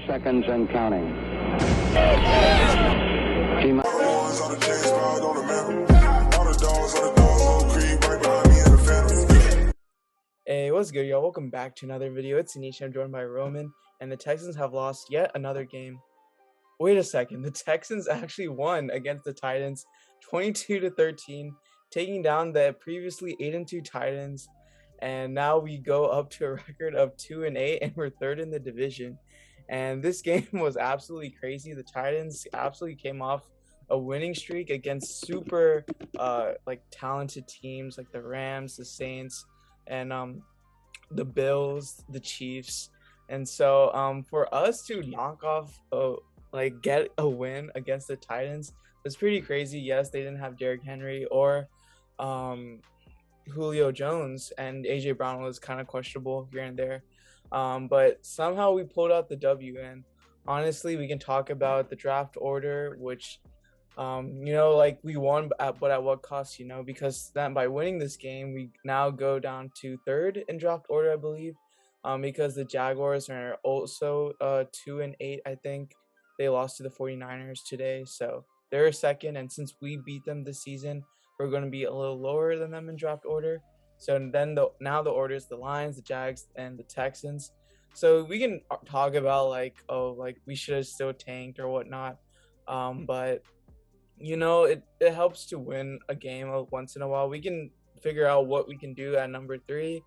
30 seconds and counting. Hey, what's good, y'all? Welcome back to another video. It's Anish. I'm joined by Roman, and the Texans have lost yet another game. Wait a second. The Texans actually won against the Titans 22-13, taking down the previously 8-2 Titans, and now we go up to a record of 2-8, and we're third in the division. And this game was absolutely crazy. The Titans absolutely came off a winning streak against super talented teams like the Rams, the Saints, and the Bills, the Chiefs. And so for us to knock off get a win against the Titans was pretty crazy. Yes, they didn't have Derrick Henry or Julio Jones, and AJ Brown was kind of questionable here and there, but somehow we pulled out the W. And honestly, we can talk about the draft order, which we won, but at what cost, because then by winning this game, we now go down to third in draft order, I believe, because the Jaguars are also 2-8, I think. They lost to the 49ers today, so they're second, and since we beat them this season, we're going to be a little lower than them in draft order. So then now the order is the Lions, the Jags, and the Texans. So we can talk about we should have still tanked or whatnot, but it helps to win a game once in a while. We can figure out what we can do at number 3.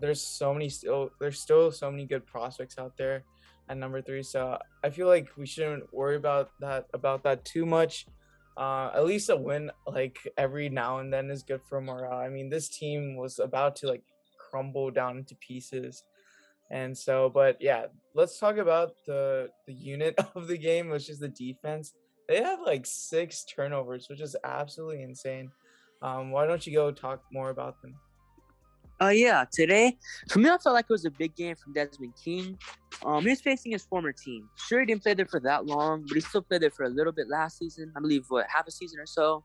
There's still so many good prospects out there at number 3, so I feel like we shouldn't worry about that too much. At least a win every now and then is good for morale. I mean, this team was about to crumble down into pieces, and so, but yeah, let's talk about the unit of the game, which is the defense. They have 6 turnovers, which is absolutely insane. Why don't you go talk more about them? Yeah, today, for me, I felt like it was a big game from Desmond King. He was facing his former team. Sure, he didn't play there for that long, but he still played there for a little bit last season. I believe, half a season or so.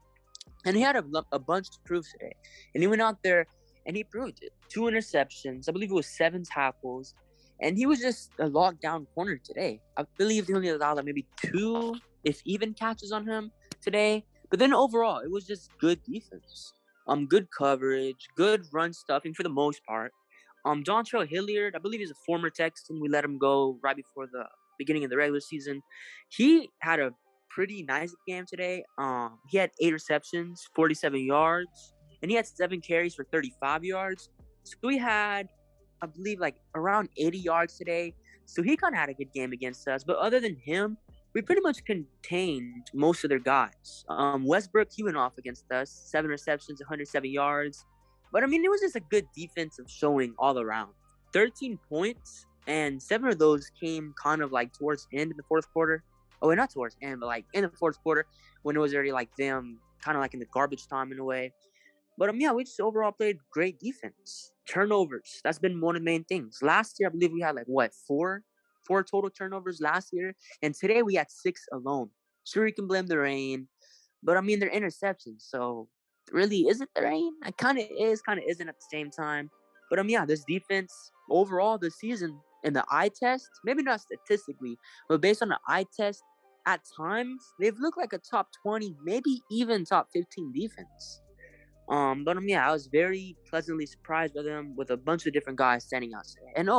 And he had a bunch to prove today. And he went out there, and he proved it. 2 interceptions. I believe it was 7 tackles. And he was just a lockdown corner today. I believe they only allowed maybe 2, if even, catches on him today. But then overall, it was just good defense. Good coverage, good run stuffing for the most part. Dontrell Hilliard, I believe he's a former Texan. We let him go right before the beginning of the regular season. He had a pretty nice game today. He had 8 receptions, 47 yards, and he had 7 carries for 35 yards. So we had, I believe, around 80 yards today. So he kind of had a good game against us. But other than him, we pretty much contained most of their guys. Westbrook, he went off against us. 7 receptions, 107 yards. But, I mean, it was just a good defensive showing all around. 13 points, and 7 of those came kind of towards the end of the fourth quarter. Oh, not towards the end, but in the fourth quarter when it was already them kind of in the garbage time in a way. But, yeah, we just overall played great defense. Turnovers, that's been one of the main things. Last year, I believe we had, 4 total turnovers last year, and today we had 6 alone. Sure, you can blame the rain, but I mean, they're interceptions, so really, is it the rain? It kind of is, kind of isn't at the same time. But yeah, this defense overall this season in the eye test, maybe not statistically, but based on the eye test, at times they've looked like a top 20, maybe even top 15 defense. But yeah, I was very pleasantly surprised by them with a bunch of different guys standing out today. And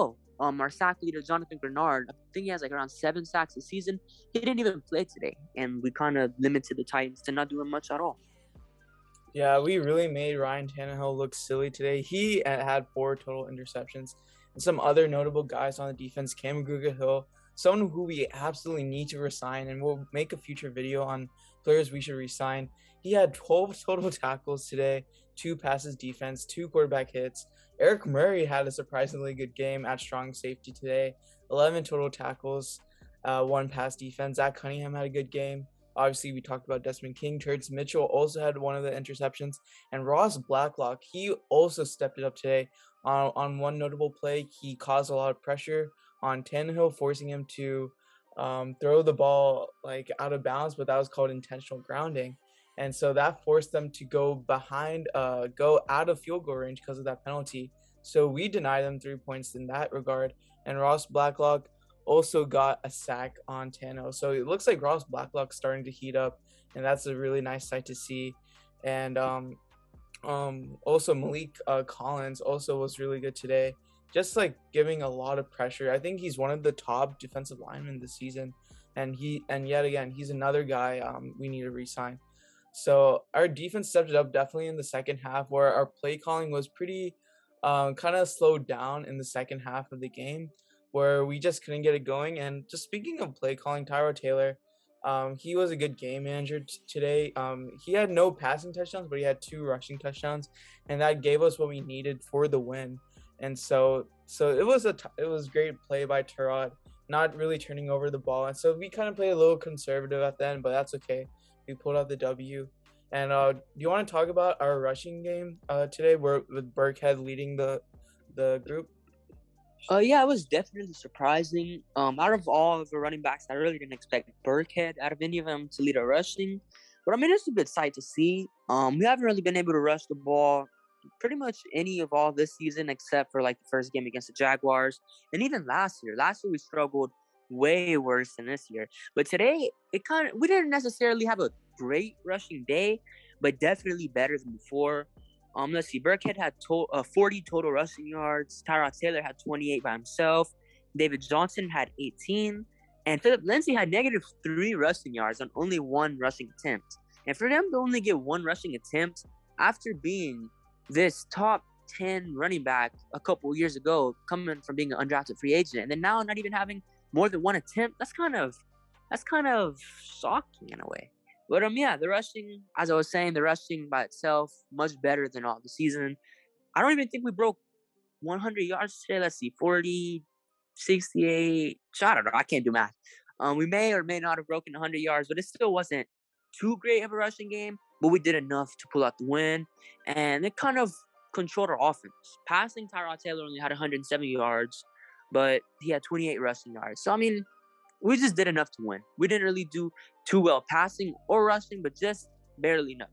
our sack leader, Jonathan Grenard, I think he has around 7 sacks a season. He didn't even play today, and we kind of limited the Titans to not doing much at all. Yeah, we really made Ryan Tannehill look silly today. He had 4 total interceptions. And some other notable guys on the defense, Cam Grugill, someone who we absolutely need to resign, and we'll make a future video on players we should resign. He had 12 total tackles today, 2 passes defense, 2 quarterback hits. Eric Murray had a surprisingly good game at strong safety today, 11 total tackles, 1 pass defense. Zach Cunningham had a good game. Obviously, we talked about Desmond King. Terrence Mitchell also had one of the interceptions. And Ross Blacklock, he also stepped it up today. On one notable play, he caused a lot of pressure on Tannehill, forcing him to throw the ball out of bounds, but that was called intentional grounding. And so that forced them to go out of field goal range because of that penalty. So we denied them 3 points in that regard. And Ross Blacklock also got a sack on Tano. So it looks like Ross Blacklock's starting to heat up, and that's a really nice sight to see. And also Malik Collins also was really good today, just like giving a lot of pressure. I think he's one of the top defensive linemen this season, and yet again he's another guy we need to re-sign. So our defense stepped it up definitely in the second half, where our play calling was pretty kind of slowed down in the second half of the game, where we just couldn't get it going. And just speaking of play calling, Tyro Taylor, he was a good game manager today. He had no passing touchdowns, but he had 2 rushing touchdowns, and that gave us what we needed for the win. And so it was great play by Tyrod, not really turning over the ball. And so we kind of played a little conservative at the end, but that's okay. We pulled out the W. And do you want to talk about our rushing game today, where with Burkhead leading the group? Yeah, it was definitely surprising. Out of all of the running backs, I really didn't expect Burkhead out of any of them to lead a rushing. But I mean, it's a good sight to see. We haven't really been able to rush the ball pretty much any of all this season, except for like the first game against the Jaguars, and even last year. Last year we struggled way worse than this year. But today, we didn't necessarily have a great rushing day, but definitely better than before. Let's see. Burkhead had 40 total rushing yards. Tyro Taylor had 28 by himself. David Johnson had 18. And Philip Lindsay had -3 rushing yards on only 1 rushing attempt. And for them to only get 1 rushing attempt after being this top 10 running back a couple years ago, coming from being an undrafted free agent, and then now not even having more than 1 attempt, that's kind of shocking in a way. But yeah, the rushing, as I was saying, the rushing by itself much better than all the season. I don't even think we broke 100 yards today. Let's see, 40, 68. I don't know. I can't do math. We may or may not have broken 100 yards, but it still wasn't too great of a rushing game. But we did enough to pull out the win, and it kind of controlled our offense. Passing, Tyro Taylor only had 170 yards, but he had 28 rushing yards. So I mean, we just did enough to win. We didn't really do too well passing or rushing, but just barely enough.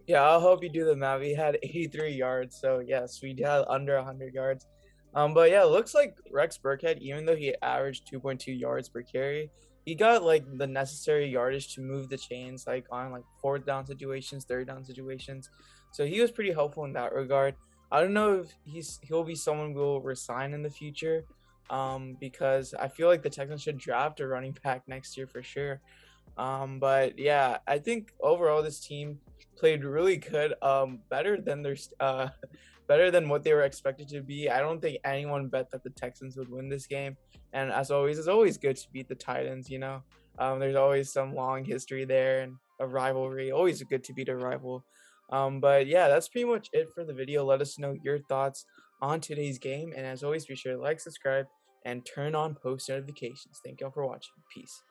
Yeah, I hope you do the math. We had 83 yards, so yes, we had under 100 yards. But yeah, it looks like Rex Burkhead, even though he averaged 2.2 yards per carry, he got like the necessary yardage to move the chains, like on like 4th down situations, 3rd down situations. So he was pretty helpful in that regard. I don't know if he'll be someone we'll resign in the future, because I feel like the Texans should draft a running back next year for sure. But yeah, I think overall this team played really good, better than better than what they were expected to be. I don't think anyone bet that the Texans would win this game. And as always, it's always good to beat the Titans, you know. There's always some long history there and a rivalry. Always good to beat a rival. But yeah, that's pretty much it for the video. Let us know your thoughts on today's game. And as always, be sure to like, subscribe, and turn on post notifications. Thank y'all for watching. Peace.